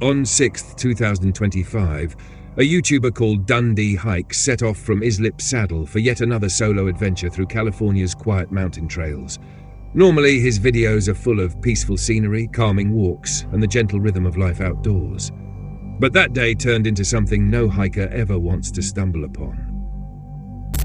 On 6th, 2025, a YouTuber called Dundee Hike set off from Islip Saddle for yet another solo adventure through California's quiet mountain trails. Normally, his videos are full of peaceful scenery, calming walks, and the gentle rhythm of life outdoors. But that day turned into something no hiker ever wants to stumble upon.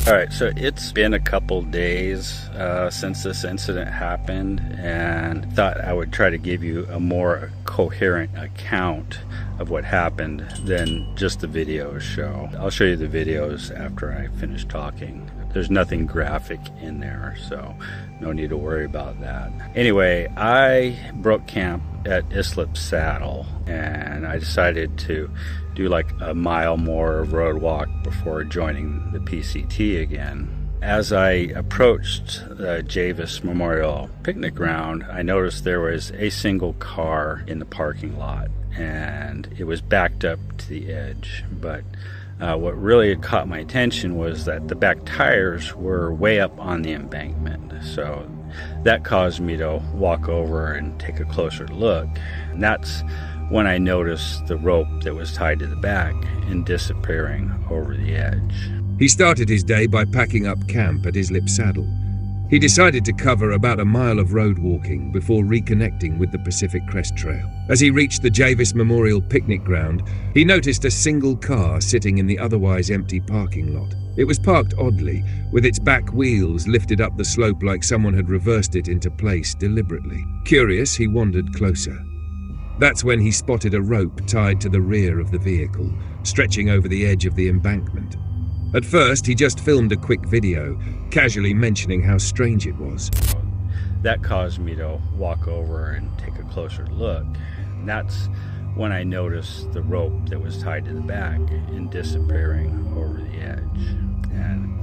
All right, so it's been a couple days since this incident happened, and thought I would try to give you a more coherent account of what happened than just the videos show. I'll show you the videos after I finish talking. There's nothing graphic in there, so no need to worry about that. Anyway, I broke camp at Islip Saddle, and I decided to do like a mile more road walk before joining the PCT again. As I approached the Javis Memorial Picnic Ground, I noticed there was a single car in the parking lot, and it was backed up to the edge. But what really caught my attention was that the back tires were way up on the embankment. So that caused me to walk over and take a closer look. And that's when I noticed the rope that was tied to the back and disappearing over the edge. He started his day by packing up camp at Islip Saddle. He decided to cover about a mile of road walking before reconnecting with the Pacific Crest Trail. As he reached the Javis Memorial Picnic Ground, he noticed a single car sitting in the otherwise empty parking lot. It was parked oddly, with its back wheels lifted up the slope like someone had reversed it into place deliberately. Curious, he wandered closer. That's when he spotted a rope tied to the rear of the vehicle, stretching over the edge of the embankment. At first, he just filmed a quick video, casually mentioning how strange it was. That caused me to walk over and take a closer look. And that's when I noticed the rope that was tied to the back and disappearing over the edge. And,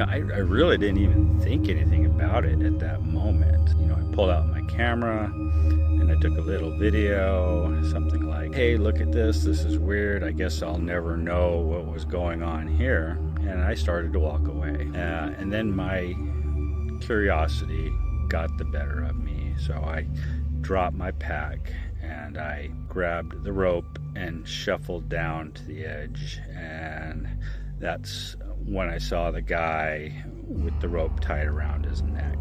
I really didn't even think anything about it at that moment. I pulled out my camera and I took a little video, something like, hey, look at this is weird, I guess I'll never know what was going on here. And I started to walk away. And then my curiosity got the better of me. So I dropped my pack and I grabbed the rope and shuffled down to the edge. And that's when I saw the guy with the rope tied around his neck.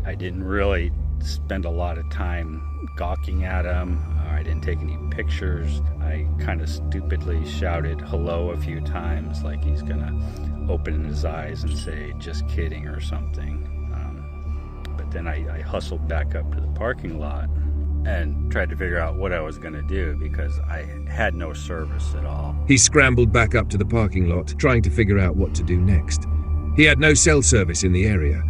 I didn't really spend a lot of time gawking at him. I didn't take any pictures. I kind of stupidly shouted hello a few times, like he's gonna open his eyes and say just kidding or something. But then I hustled back up to the parking lot and tried to figure out what I was gonna do because I had no service at all. He scrambled back up to the parking lot, trying to figure out what to do next. He had no cell service in the area,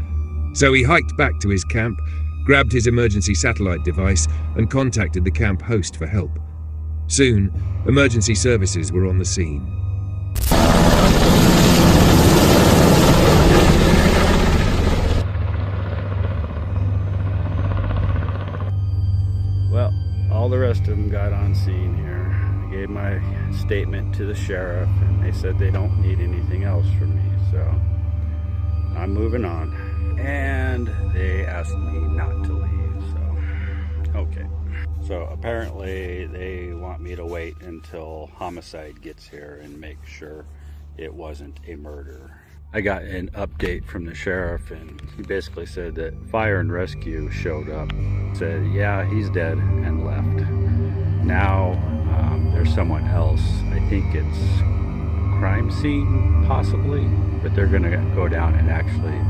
so he hiked back to his camp, grabbed his emergency satellite device, and contacted the camp host for help. Soon, emergency services were on the scene. Well, all the rest of them got on scene here. I gave my statement to the sheriff, and they said they don't need anything else from me, so I'm moving on. And they asked me not to leave, so okay. So apparently they want me to wait until homicide gets here and make sure it wasn't a murder. I got an update from the sheriff, and he basically said that fire and rescue showed up, said yeah, he's dead, and left. Now there's someone else. I think it's crime scene possibly, but they're gonna go down and actually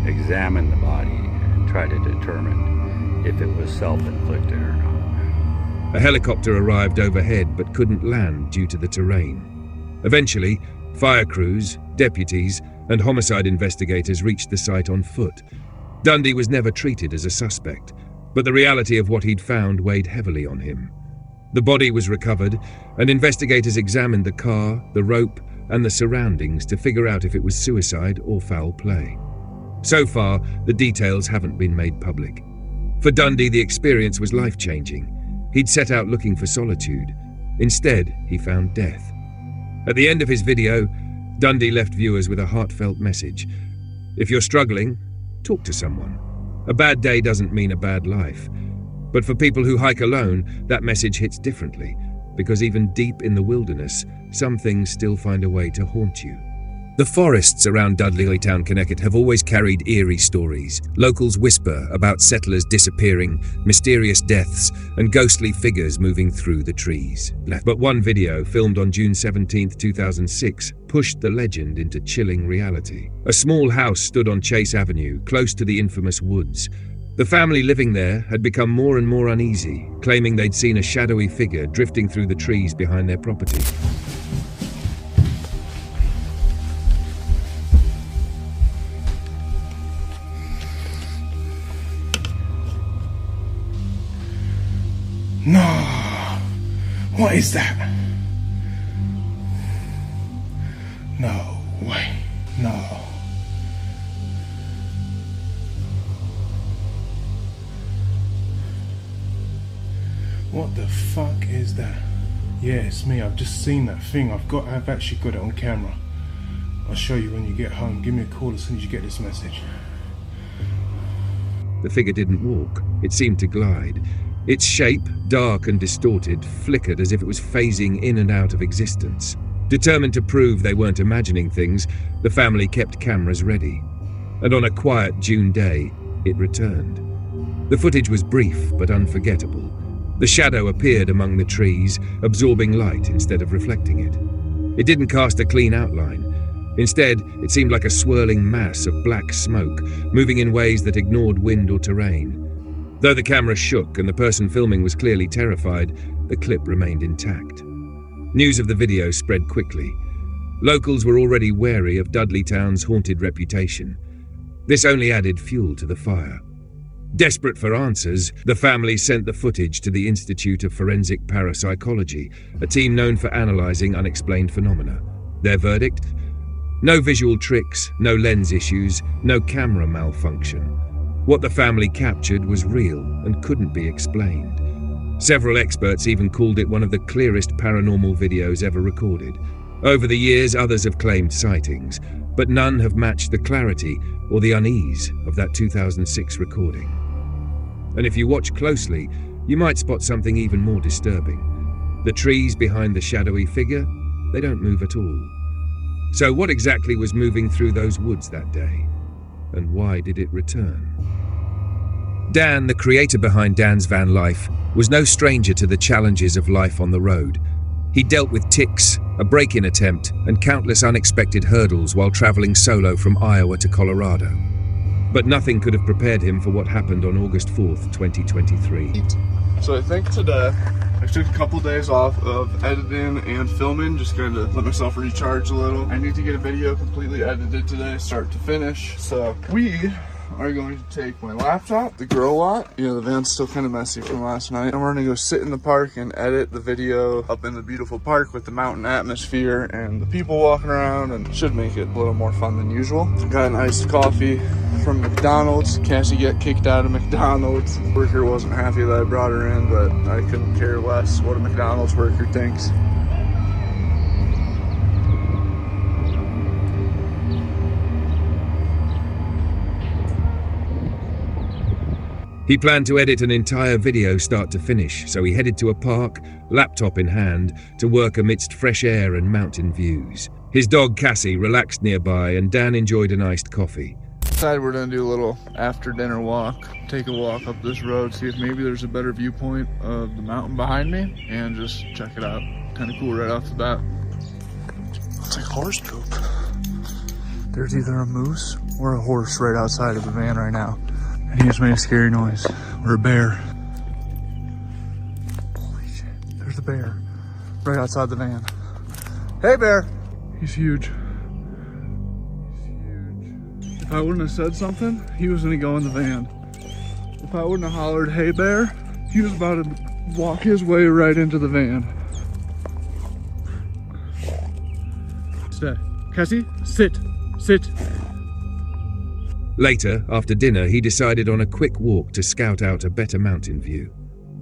examine the body and try to determine if it was self-inflicted or not. A helicopter arrived overhead but couldn't land due to the terrain. Eventually, fire crews, deputies, and homicide investigators reached the site on foot. Dundee was never treated as a suspect, but the reality of what he'd found weighed heavily on him. The body was recovered, and investigators examined the car, the rope, and the surroundings to figure out if it was suicide or foul play. So far, the details haven't been made public. For Dundee, the experience was life-changing. He'd set out looking for solitude. Instead, he found death. At the end of his video, Dundee left viewers with a heartfelt message. If you're struggling, talk to someone. A bad day doesn't mean a bad life. But for people who hike alone, that message hits differently. because even deep in the wilderness, some things still find a way to haunt you. The forests around Dudley Town, Connecticut have always carried eerie stories. Locals whisper about settlers disappearing, mysterious deaths, and ghostly figures moving through the trees. But one video, filmed on June 17, 2006, pushed the legend into chilling reality. A small house stood on Chase Avenue, close to the infamous woods. The family living there had become more and more uneasy, claiming they'd seen a shadowy figure drifting through the trees behind their property. No! What is that? No way. No. What the fuck is that? Yeah, it's me. I've just seen that thing. I've actually got it on camera. I'll show you when you get home. Give me a call as soon as you get this message. The figure didn't walk. It seemed to glide. Its shape, dark and distorted, flickered as if it was phasing in and out of existence. Determined to prove they weren't imagining things, the family kept cameras ready. And on a quiet June day, it returned. The footage was brief but unforgettable. The shadow appeared among the trees, absorbing light instead of reflecting it. It didn't cast a clean outline. Instead, it seemed like a swirling mass of black smoke, moving in ways that ignored wind or terrain. Though the camera shook and the person filming was clearly terrified, the clip remained intact. News of the video spread quickly. Locals were already wary of Dudley Town's haunted reputation. This only added fuel to the fire. Desperate for answers, the family sent the footage to the Institute of Forensic Parapsychology, a team known for analyzing unexplained phenomena. Their verdict? No visual tricks, no lens issues, no camera malfunction. What the family captured was real and couldn't be explained. Several experts even called it one of the clearest paranormal videos ever recorded. Over the years, others have claimed sightings, but none have matched the clarity or the unease of that 2006 recording. And if you watch closely, you might spot something even more disturbing. The trees behind the shadowy figure, they don't move at all. So what exactly was moving through those woods that day? And why did it return? Dan, the creator behind Dan's Van Life, was no stranger to the challenges of life on the road. He dealt with ticks, a break-in attempt, and countless unexpected hurdles while traveling solo from Iowa to Colorado. But nothing could have prepared him for what happened on August 4th, 2023. So I think today, I took a couple days off of editing and filming, just going to let myself recharge a little. I need to get a video completely edited today, start to finish. So we are going to take my laptop, the grow lot. You know, the van's still kind of messy from last night. And we're going to go sit in the park and edit the video up in the beautiful park with the mountain atmosphere and the people walking around, and should make it a little more fun than usual. Got an iced coffee from McDonald's. Cassie got kicked out of McDonald's. Worker wasn't happy that I brought her in, but I couldn't care less what a McDonald's worker thinks. He planned to edit an entire video start to finish, so he headed to a park, laptop in hand, to work amidst fresh air and mountain views. His dog Cassie relaxed nearby, and Dan enjoyed an iced coffee. Decided we're gonna do a little after dinner walk, take a walk up this road, see if maybe there's a better viewpoint of the mountain behind me, and just check it out. Kind of cool right off the bat. It's like horse poop. There's either a moose or a horse right outside of the van right now. And he just made a scary noise. Or a bear. Holy shit. There's a bear. Right outside the van. Hey, bear. He's huge. He's huge. If I wouldn't have said something, he was gonna go in the van. If I wouldn't have hollered, hey, bear, he was about to walk his way right into the van. Stay. Cassie, sit. Sit. Later, after dinner, he decided on a quick walk to scout out a better mountain view.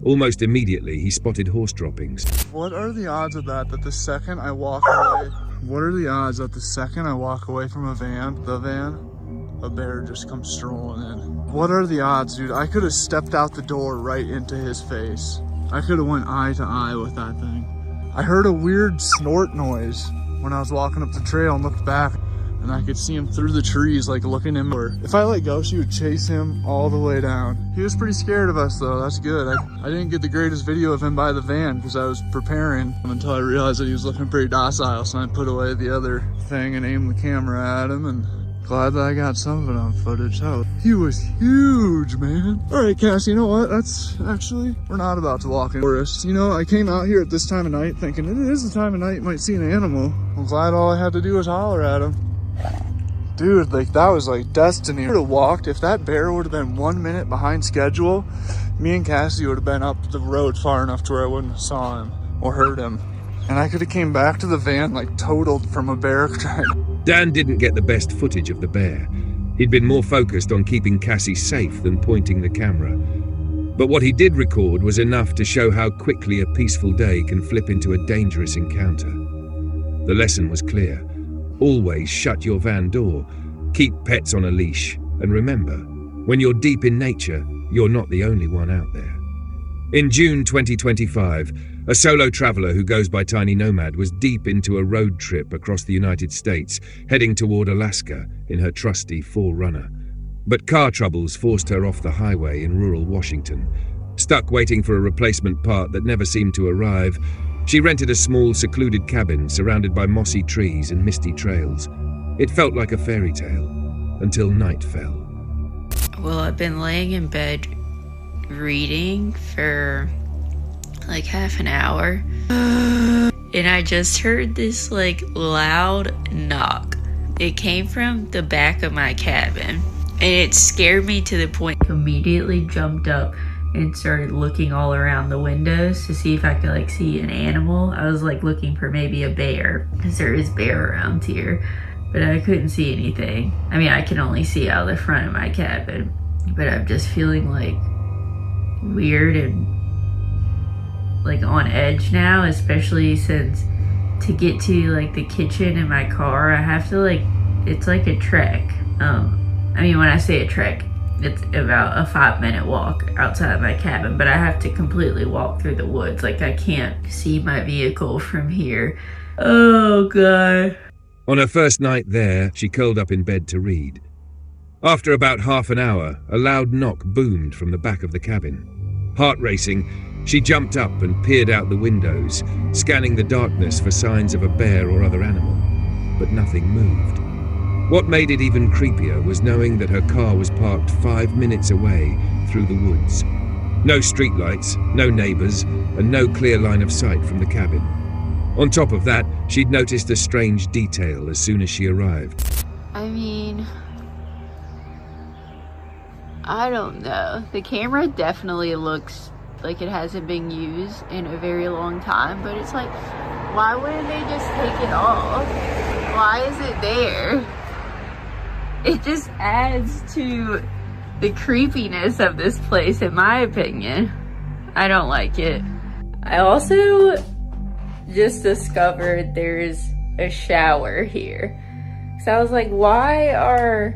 Almost immediately, he spotted horse droppings. What are the odds of that the second I walk away? What are the odds that the second I walk away from a bear just comes strolling in? What are the odds, dude? I could have stepped out the door right into his face. I could have went eye to eye with that thing. I heard a weird snort noise when I was walking up the trail and looked back, and I could see him through the trees, like looking inward. If I let go, she would chase him all the way down. He was pretty scared of us though, that's good. I didn't get the greatest video of him by the van because I was preparing until I realized that he was looking pretty docile, so I put away the other thing and aimed the camera at him, and glad that I got some of it on footage. Oh, he was huge, man. All right, Cassie, you know what? That's actually, we're not about to walk in the forest. You know, I came out here at this time of night thinking it is the time of night you might see an animal. I'm glad all I had to do was holler at him. Dude, like that was like destiny. I would have walked, if that bear would have been 1 minute behind schedule, me and Cassie would have been up the road far enough to where I wouldn't have saw him or heard him. And I could have came back to the van like totaled from a bear track. Dan didn't get the best footage of the bear. He'd been more focused on keeping Cassie safe than pointing the camera. But what he did record was enough to show how quickly a peaceful day can flip into a dangerous encounter. The lesson was clear. Always shut your van door, keep pets on a leash, and remember, when you're deep in nature, you're not the only one out there. In June 2025, a solo traveler who goes by Tiny Nomad was deep into a road trip across the United States, heading toward Alaska in her trusty 4Runner. But car troubles forced her off the highway in rural Washington. Stuck waiting for a replacement part that never seemed to arrive, she rented a small, secluded cabin surrounded by mossy trees and misty trails. It felt like a fairy tale, until night fell. Well, I've been laying in bed reading for like half an hour, and I just heard this like loud knock. It came from the back of my cabin, and it scared me to the point I immediately jumped up and started looking all around the windows to see if I could like see an animal. I was like looking for maybe a bear, because there is bear around here, but I couldn't see anything. I mean, I can only see out the front of my cabin, but I'm just feeling like weird and like on edge now, especially since to get to like the kitchen in my car, I have to like, it's like a trek. I mean, when I say a trek, it's about a 5-minute walk outside my cabin, but I have to completely walk through the woods. Like I can't see my vehicle from here. Oh God. On her first night there, she curled up in bed to read. After about half an hour, a loud knock boomed from the back of the cabin. Heart racing, she jumped up and peered out the windows, scanning the darkness for signs of a bear or other animal. But nothing moved. What made it even creepier was knowing that her car was parked 5 minutes away through the woods. No streetlights, no neighbors, and no clear line of sight from the cabin. On top of that, she'd noticed a strange detail as soon as she arrived. I mean, I don't know. The camera definitely looks like it hasn't been used in a very long time, but it's like, why wouldn't they just take it off? Why is it there? It just adds to the creepiness of this place, in my opinion. I don't like it. I also just discovered there's a shower here. So I was like, why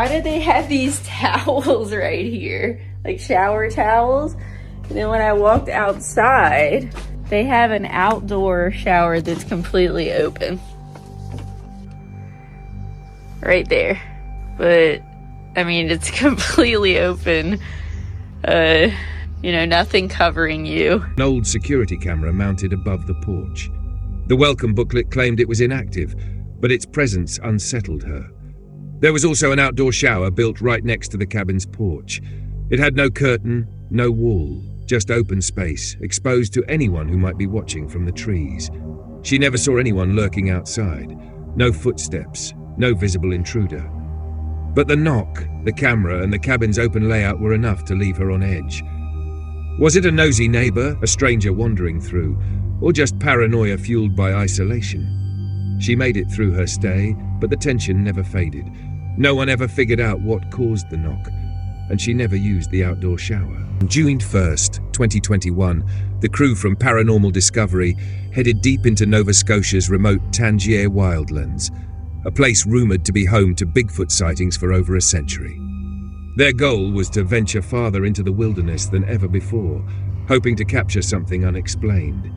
do they have these towels right here? Like shower towels? And then when I walked outside, they have an outdoor shower that's completely open. Right there. But, I mean, it's completely open. Nothing covering you. An old security camera mounted above the porch. The welcome booklet claimed it was inactive, but its presence unsettled her. There was also an outdoor shower built right next to the cabin's porch. It had no curtain, no wall, just open space, exposed to anyone who might be watching from the trees. She never saw anyone lurking outside. No footsteps, no visible intruder. But the knock, the camera, and the cabin's open layout were enough to leave her on edge. Was it a nosy neighbor, a stranger wandering through, or just paranoia fueled by isolation? She made it through her stay, but the tension never faded. No one ever figured out what caused the knock, and she never used the outdoor shower. On June 1st, 2021, the crew from Paranormal Discovery headed deep into Nova Scotia's remote Tangier wildlands, a place rumored to be home to Bigfoot sightings for over a century. Their goal was to venture farther into the wilderness than ever before, hoping to capture something unexplained.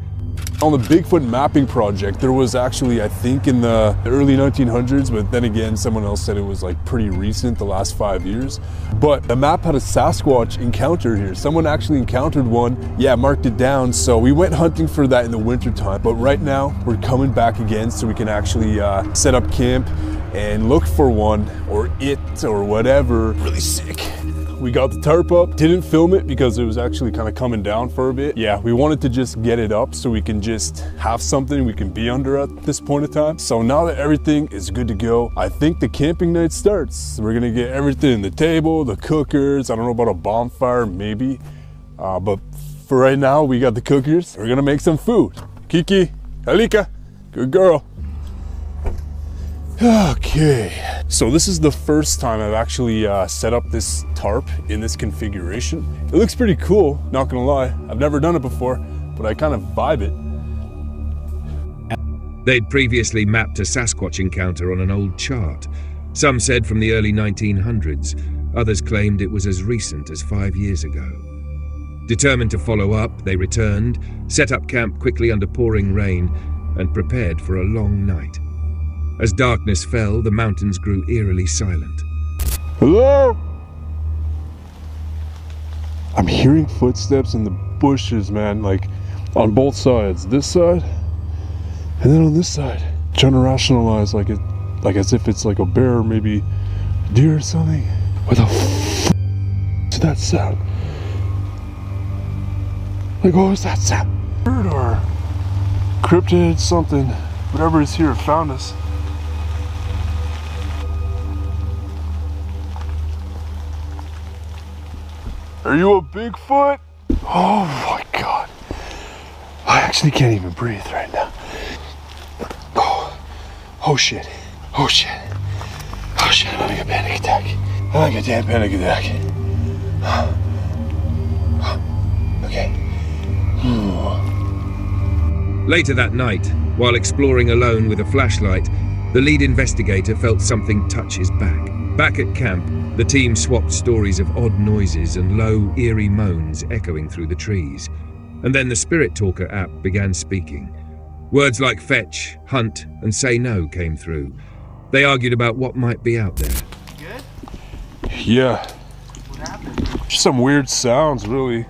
On the Bigfoot mapping project, there was actually, I think, in the early 1900s, but then again, someone else said it was like pretty recent, the last 5 years. But the map had a Sasquatch encounter here. Someone actually encountered one, marked it down. So we went hunting for that in the wintertime. But right now, we're coming back again so we can actually set up camp and look for one, or it, or whatever. Really sick. We got the tarp up, didn't film it because it was actually kind of coming down for a bit. Yeah, we wanted to just get it up so we can just have something we can be under at this point in time. So now that everything is good to go, I think the camping night starts. We're gonna get everything, the table, the cookers, I don't know about a bonfire, maybe. But for right now, we got the cookers. We're gonna make some food. Kiki, Alika, good girl. Okay, so this is the first time I've actually set up this tarp in this configuration. It looks pretty cool, not gonna lie. I've never done it before, but I kind of vibe it. They'd previously mapped a Sasquatch encounter on an old chart. Some said from the early 1900s, others claimed it was as recent as 5 years ago. Determined to follow up, they returned, set up camp quickly under pouring rain, and prepared for a long night. As darkness fell, the mountains grew eerily silent. Hello? I'm hearing footsteps in the bushes, man, like on both sides. This side, and then on this side. Trying to rationalize like as if it's like a bear or maybe deer or something. What the f is that sound? Like, what was that sound? Bird or cryptid, something. Whatever is here found us. Are you a Bigfoot? Oh my God. I actually can't even breathe right now. Oh shit. Oh shit. Oh shit, I'm having a panic attack. I'm having a damn panic attack. Okay. Later that night, while exploring alone with a flashlight, the lead investigator felt something touch his back. Back at camp, the team swapped stories of odd noises and low, eerie moans echoing through the trees. And then the Spirit Talker app began speaking. Words like fetch, hunt, and say no came through. They argued about what might be out there. Good? Yeah. What happened? Just some weird sounds, really.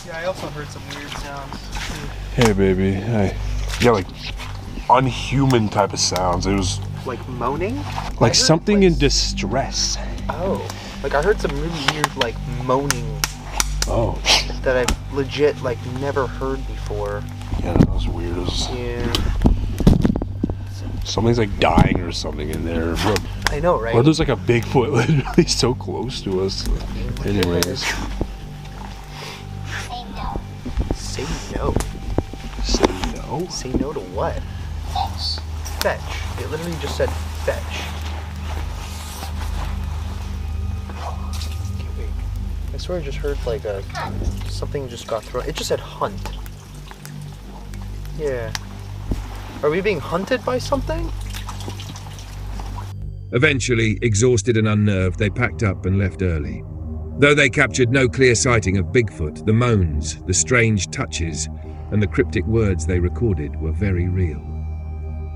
Yeah, I also heard some weird sounds. Hey, baby. Hey. Yeah, like unhuman type of sounds. It was like moaning? like something in distress. Oh, like I heard some really weird like moaning Oh. that I've legit like never heard before. Yeah, that was weird. It was, Yeah, something's like dying or something in there. I know, right? Or there's like a Bigfoot literally so close to us. Anyways. Say no. Say no? Say no to what? Fetch. It literally just said fetch. Okay, wait. I swear I just heard like something just got thrown. It just said hunt. Yeah. Are we being hunted by something? Eventually, exhausted and unnerved, they packed up and left early. Though they captured no clear sighting of Bigfoot, the moans, the strange touches, and the cryptic words they recorded were very real.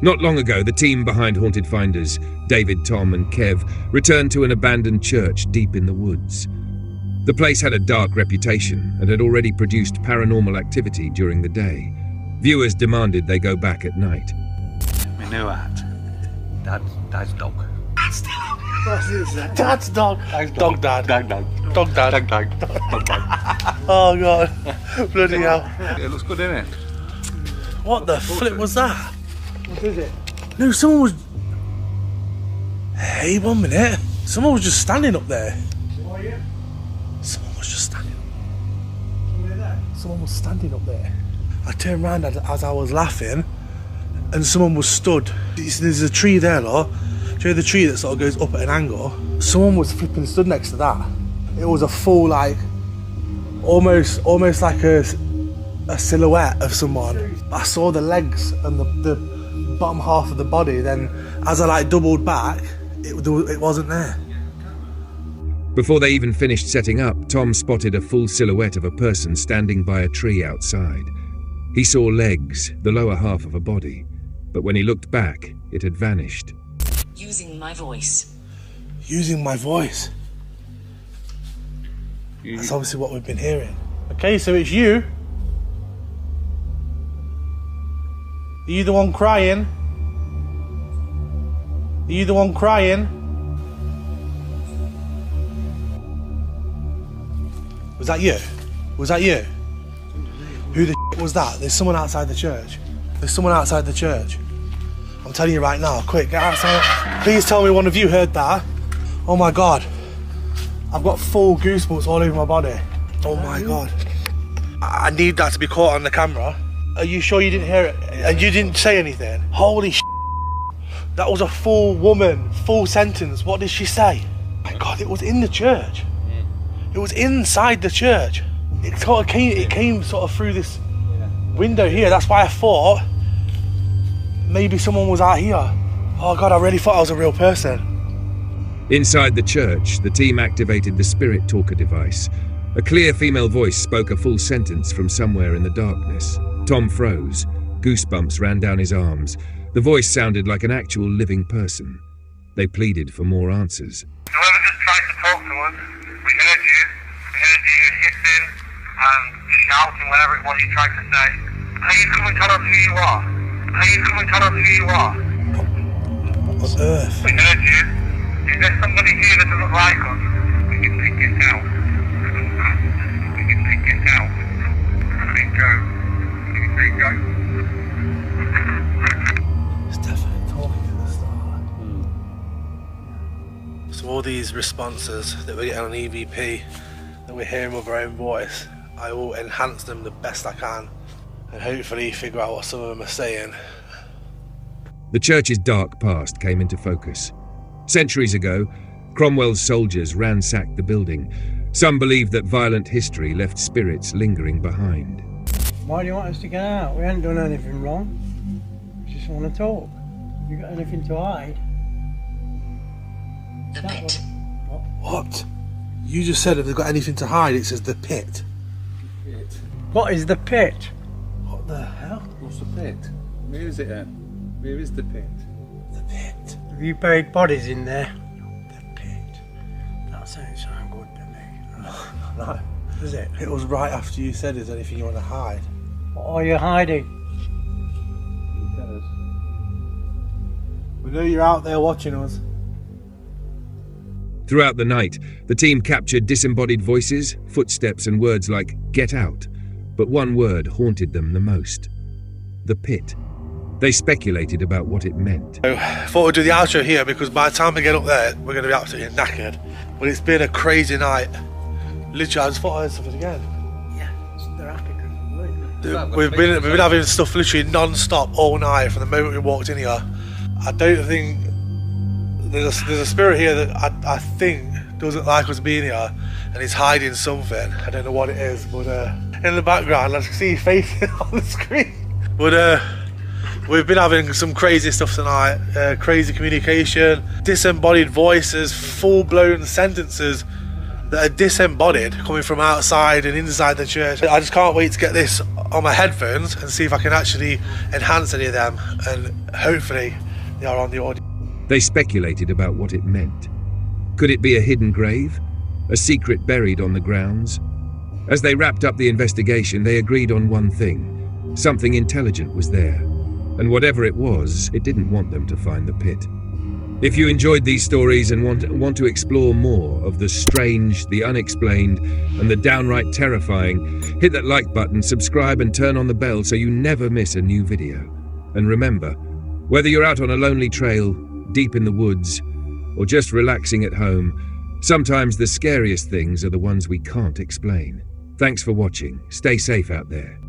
Not long ago, the team behind Haunted Finders, David, Tom, and Kev, returned to an abandoned church deep in the woods. The place had a dark reputation and had already produced paranormal activity during the day. Viewers demanded they go back at night. We knew that. That's dog. That's dog. Dog dad. Dog dad. Dog dad. Dog dad. Dog dad. Oh god. Bloody hell. It looks good, isn't it? What the flip was that? What is it? No, someone was... Hey, 1 minute. Someone was just standing up there. Someone was just standing up. Someone was standing up there. I turned around as I was laughing, and someone was stood. There's a tree there, look. Do you know the tree that sort of goes up at an angle? Someone was flipping stood next to that. It was a full, like, almost like a silhouette of someone. I saw the legs and the bottom half of the body. Then, as I like doubled back, it wasn't there. Before they even finished setting up, Tom spotted a full silhouette of a person standing by a tree outside. He saw legs, the lower half of a body, but when he looked back, it had vanished. Using my voice. Using my voice. That's obviously what we've been hearing. Okay, so it's you. Are you the one crying? Are you the one crying? Was that you? Was that you? Who the was that? There's someone outside the church. There's someone outside the church. I'm telling you right now, quick, get outside. Please tell me one of you heard that. Oh my God. I've got full goosebumps all over my body. Oh my God. I need that to be caught on the camera. Are you sure you didn't hear it? And you didn't say anything? Holy shit. That was a full woman, full sentence. What did she say? My God, it was in the church. It was inside the church. It came sort of through this window here. That's why I thought maybe someone was out here. Oh God, I really thought I was a real person. Inside the church, the team activated the spirit talker device. A clear female voice spoke a full sentence from somewhere in the darkness. Tom froze. Goosebumps ran down his arms. The voice sounded like an actual living person. They pleaded for more answers. Whoever just tried to talk to us, we heard you. We heard you hissing and shouting whatever it was you tried to say. Please come and tell us who you are. Please come and tell us who you are. What on earth? We heard you. Is there somebody here that doesn't like us? We can pick it out. We can pick it out. Let it go. Let it go. It's definitely talking to the star. So all these responses that we're getting on EVP, that we're hearing with our own voice, I will enhance them the best I can and hopefully figure out what some of them are saying. The church's dark past came into focus. Centuries ago, Cromwell's soldiers ransacked the building. Some believed that violent history left spirits lingering behind. Why do you want us to get out? We haven't done anything wrong. We just want to talk. Have you got anything to hide? The pit. What? You just said if they've got anything to hide, it says the pit. What is the pit? What the hell? What's the pit? Where is it at? Where is the pit? The pit. Have you buried bodies in there? The pit. That doesn't sound good to me. No. Is it? It was right after you said, is there anything you want to hide? What are you hiding? Tell us. We know you're out there watching us. Throughout the night, the team captured disembodied voices, footsteps, and words like "get out." But one word haunted them the most: the pit. They speculated about what it meant. So, I thought we'd do the outro here because by the time we get up there, we're going to be absolutely knackered. But it's been a crazy night. Literally, I just thought I heard something again. Yeah, they're happy. We've been having stuff literally non-stop all night from the moment we walked in here. I don't think there's a spirit here that I think doesn't like us being here and is hiding something. I don't know what it is, but in the background I can see his face on the screen. But we've been having some crazy stuff tonight, crazy communication, disembodied voices, full-blown sentences that are disembodied coming from outside and inside the church. I just can't wait to get this on my headphones and see if I can actually enhance any of them, and hopefully they are on the audio. They speculated about what it meant. Could it be a hidden grave? A secret buried on the grounds? As they wrapped up the investigation, they agreed on one thing: something intelligent was there. And whatever it was, it didn't want them to find the pit. If you enjoyed these stories and want to explore more of the strange, the unexplained, and the downright terrifying, hit that like button, subscribe, and turn on the bell so you never miss a new video. And remember, whether you're out on a lonely trail, deep in the woods, or just relaxing at home, sometimes the scariest things are the ones we can't explain. Thanks for watching. Stay safe out there.